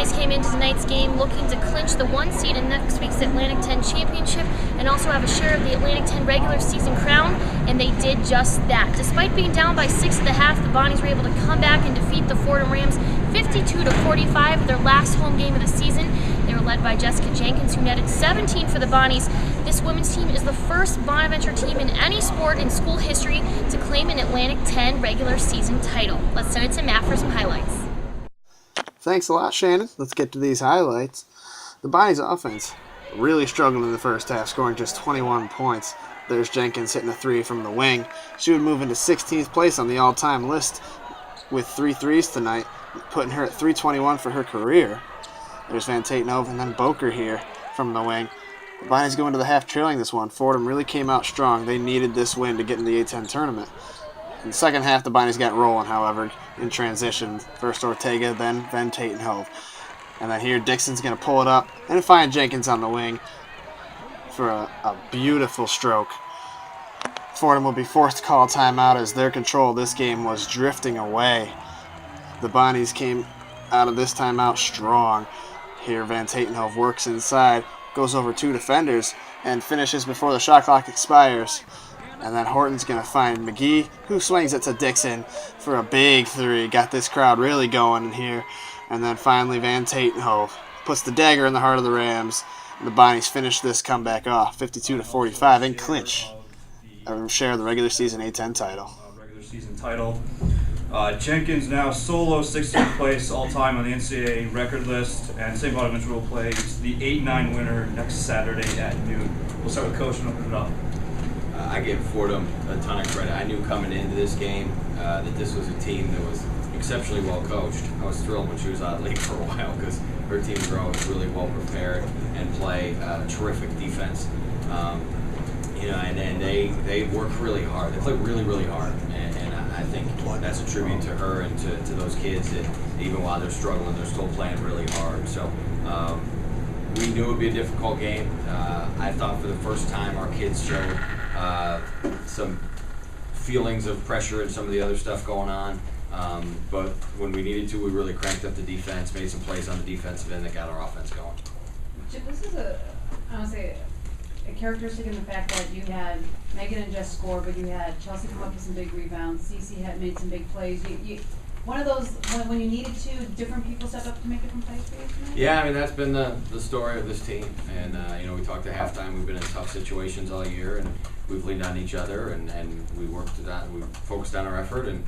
Bonnies came into tonight's game looking to clinch the 1 seed in next week's Atlantic 10 championship and also have a share of the Atlantic 10 regular season crown, and they did just that. Despite being down by 6 at the half, the Bonnies were able to come back and defeat the Fordham Rams 52-45 at their last home game of the season. They were led by Jessica Jenkins, who netted 17 for the Bonnies. This women's team is the first Bonaventure team in any sport in school history to claim an Atlantic 10 regular season title. Let's send it to Matt for some highlights. Thanks a lot, Shannon. Let's get to these highlights. The Bonnies offense really struggled in the first half, scoring just 21 points. There's Jenkins hitting a 3 from the wing. She would move into 16th place on the all-time list with 3 threes tonight, putting her at 321 for her career. There's Van Tatenhove and then Boker here from the wing. The Bonnies go into the half trailing this one. Fordham really came out strong. They needed this win to get in the A10 tournament. In the second half, the Bonnies got rolling, however, in transition. First Ortega, then Van Tatenhove. And then here, Dixon's going to pull it up and find Jenkins on the wing for a beautiful stroke. Fordham will be forced to call a timeout as their control of this game was drifting away. The Bonnies came out of this timeout strong. Here, Van Tatenhove works inside, goes over 2 defenders, and finishes before the shot clock expires. And then Horton's going to find McGee, who swings it to Dixon for a big 3. Got this crowd really going in here. And then finally Van Tatenhove puts the dagger in the heart of the Rams. And the Bonnies finish this comeback off 52-45 and clinch a share of the regular season A10 title. Regular season title. Jenkins now solo 16th place all-time on the NCAA record list, and St. Bonaventure will play the 8-9 winner next Saturday at noon. We'll start with Coach and open it up. I give Fordham a ton of credit. I knew coming into this game that this was a team that was exceptionally well coached. I was thrilled when she was out of the league for a while because her team is always really well prepared and play terrific defense. And they work really hard. They play really, really hard. And I think that's a tribute to her and to those kids that even while they're struggling, they're still playing really hard. So we knew it would be a difficult game. I thought for the first time our kids showed some feelings of pressure and some of the other stuff going on. But when we needed to, we really cranked up the defense, made some plays on the defensive end that got our offense going. Chip, this is a characteristic in the fact that you had Megan and Jess score, but you had Chelsea come up with some big rebounds. Cece had made some big plays. One of those, when you needed to, different people step up to make different plays for you tonight? Yeah, I mean, that's been the story of this team. And, we talked at halftime. We've been in tough situations all year, and we've leaned on each other, and we worked it out. We focused on our effort, and,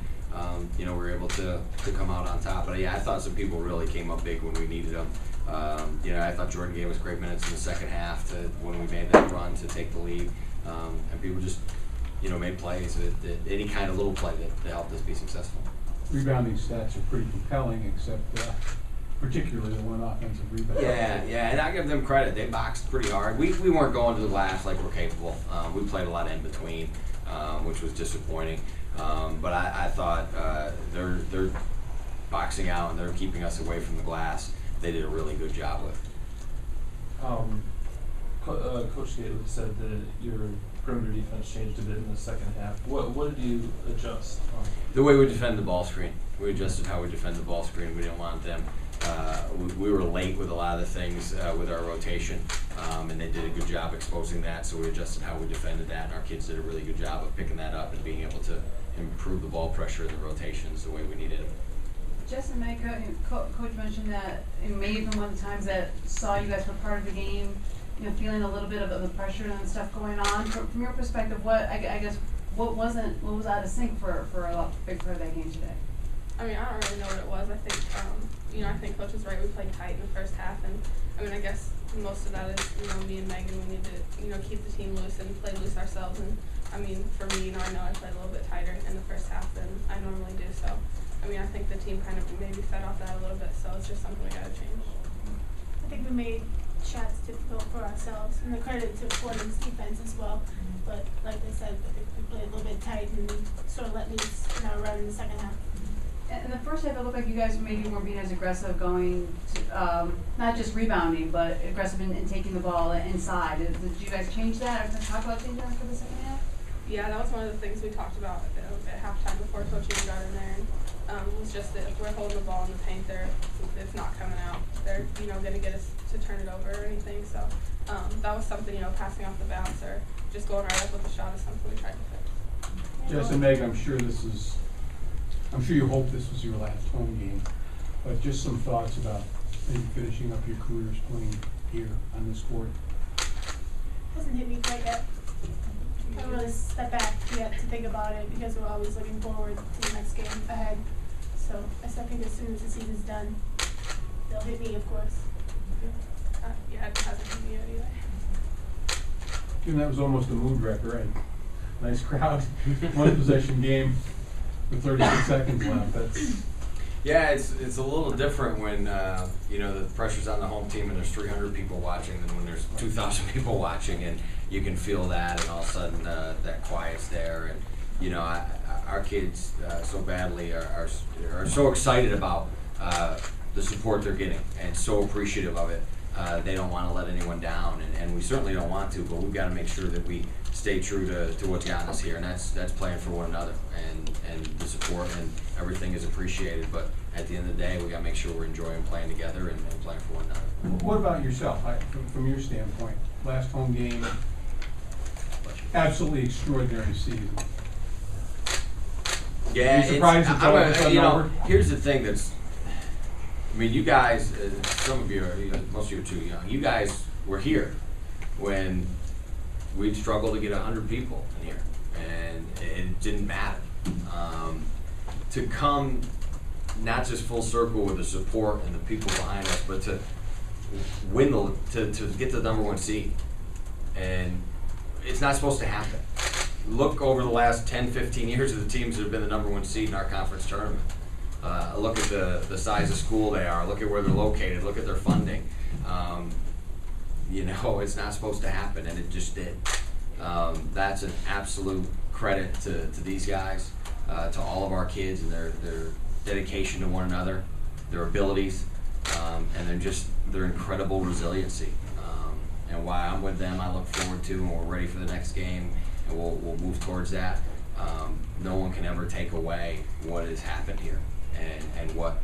we were able to come out on top. But, yeah, I thought some people really came up big when we needed them. I thought Jordan gave us great minutes in the second half when we made that run to take the lead. And people just, made plays, that any kind of little play that helped us be successful. Rebounding stats are pretty compelling, except particularly the one offensive rebound. Yeah, and I give them credit. They boxed pretty hard. We weren't going to the glass like we're capable. We played a lot in between, which was disappointing. But I thought they're boxing out and they're keeping us away from the glass. They did a really good job with. Coach Gately said that your perimeter defense changed a bit in the second half. What did you adjust on? The way we defend the ball screen. We adjusted how we defend the ball screen. We didn't want them. We were late with a lot of the things with our rotation, and they did a good job exposing that, so we adjusted how we defended that, and our kids did a really good job of picking that up and being able to improve the ball pressure and the rotations the way we needed it. Jess and Mike, Coach mentioned that maybe even one of the times that saw you guys were part of the game, feeling a little bit of the pressure and stuff going on. From your perspective, what was out of sync for a big part of that game today? I mean, I don't really know what it was. I think, I think Coach is right. We played tight in the first half, and I guess most of that is, me and Megan, we need to, keep the team loose and play loose ourselves. And for me, I know I played a little bit tighter in the first half than I normally do. So, I think the team kind of maybe fed off that a little bit. So it's just something we got to change. I think we made shots difficult for ourselves, and the credit to Fordham's defense as well. But like I said, we played a little bit tight and sort of let loose in our run in the second half. In the first half, it looked like you guys maybe weren't being as aggressive going to, not just rebounding, but aggressive in taking the ball inside. Did you guys change that or talk about changing that for the second half? Yeah, that was one of the things we talked about at halftime before Coach even got in there. And, was just that if we're holding the ball in the paint, it's not coming out. They're never, going to get us to turn it over or anything. So that was something, passing off the bounce or just going right up with the shot is something we tried to fix. Jess and Meg, I'm sure you hope this was your last home game, but just some thoughts about maybe finishing up your careers playing here on this court. Hasn't hit me quite yet. I haven't really stepped back yet to think about it because we're always looking forward to the next game ahead. So I think as soon as the season's done, they'll hit me, of course. Yeah, it hasn't hit me yet either. And that was almost a mood wrecker, right? Nice crowd, one possession game with 36 seconds left. That's Yeah, it's a little different when the pressure's on the home team and there's 300 people watching than when there's 2,000 people watching, and you can feel that, and all of a sudden that quiet's there, and our kids so badly are so excited about the support they're getting and so appreciative of it. They don't want to let anyone down, and we certainly don't want to, but we've got to make sure that we stay true to what's gotten us here, and that's playing for one another, and the support and everything is appreciated, but at the end of the day, we got to make sure we're enjoying playing together and playing for one another. what about yourself, from your standpoint? Last home game, absolutely extraordinary season. Yeah, Are you surprised it's all of a sudden over? Here's the thing you guys, some of you are, most of you are too young. You guys were here when we'd struggle to get 100 people in here, and it didn't matter. To come not just full circle with the support and the people behind us, but to win to get the number 1 seed, and it's not supposed to happen. Look over the last 10, 15 years of the teams that have been the number 1 seed in our conference tournament. Look at the size of school they are. Look at where they're located. Look at their funding. It's not supposed to happen, and it just did. That's an absolute credit to these guys, to all of our kids and their dedication to one another, their abilities, and their incredible resiliency. And while I'm with them, I look forward to, and we're ready for the next game, and we'll move towards that. No one can ever take away what has happened here and what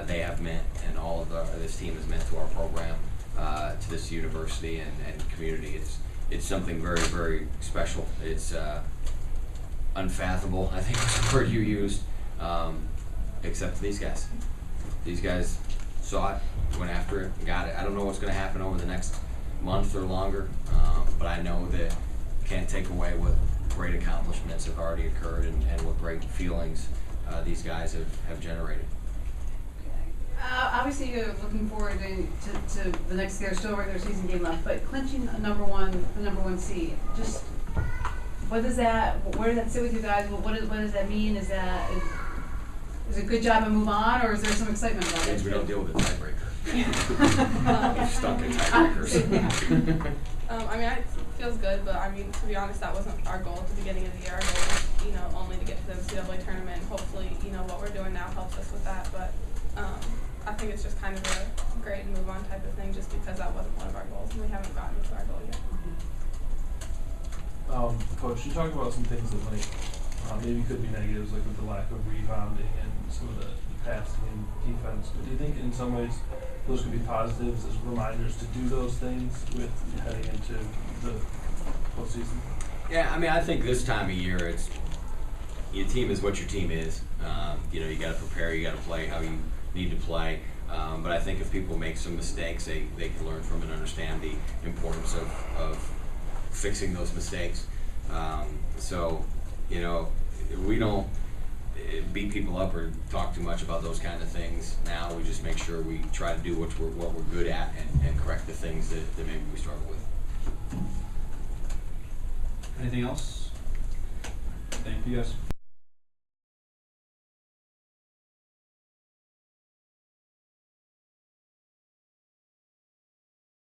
they have meant, and all of this team has meant to our program, to this university and community. It's something very, very special. It's unfathomable, I think was the word you used, except for these guys. These guys saw it, went after it, and got it. I don't know what's going to happen over the next month or longer, but I know that can't take away what great accomplishments have already occurred and what great feelings these guys have generated. Obviously, you're looking forward to the next. There's still a regular season game left, but clinching the number one seed. Just where does that sit with you guys? What does that mean? Is it a good job and move on, or is there some excitement about it? We don't deal with a tiebreaker. We're stuck in tiebreakers. It feels good, but to be honest, that wasn't our goal at the beginning of the year. Our goal was, only to get to the NCAA tournament. Hopefully, what we're doing now helps us with that. But I think it's just kind of a great move on type of thing, just because that wasn't one of our goals, and we haven't gotten to our goal yet. Coach, you talked about some things that maybe could be negatives, like with the lack of rebounding and some of the passing and defense. But do you think in some ways those could be positives as reminders to do those things with heading into the postseason? Yeah, I think this time of year, your team is what your team is. You got to prepare, you got to play how you need to play. But I think if people make some mistakes, they can learn from and understand the importance of fixing those mistakes. We don't beat people up or talk too much about those kind of things now. We just make sure we try to do what we're good at and correct the things that maybe we struggle with. Anything else? Thank you, guys.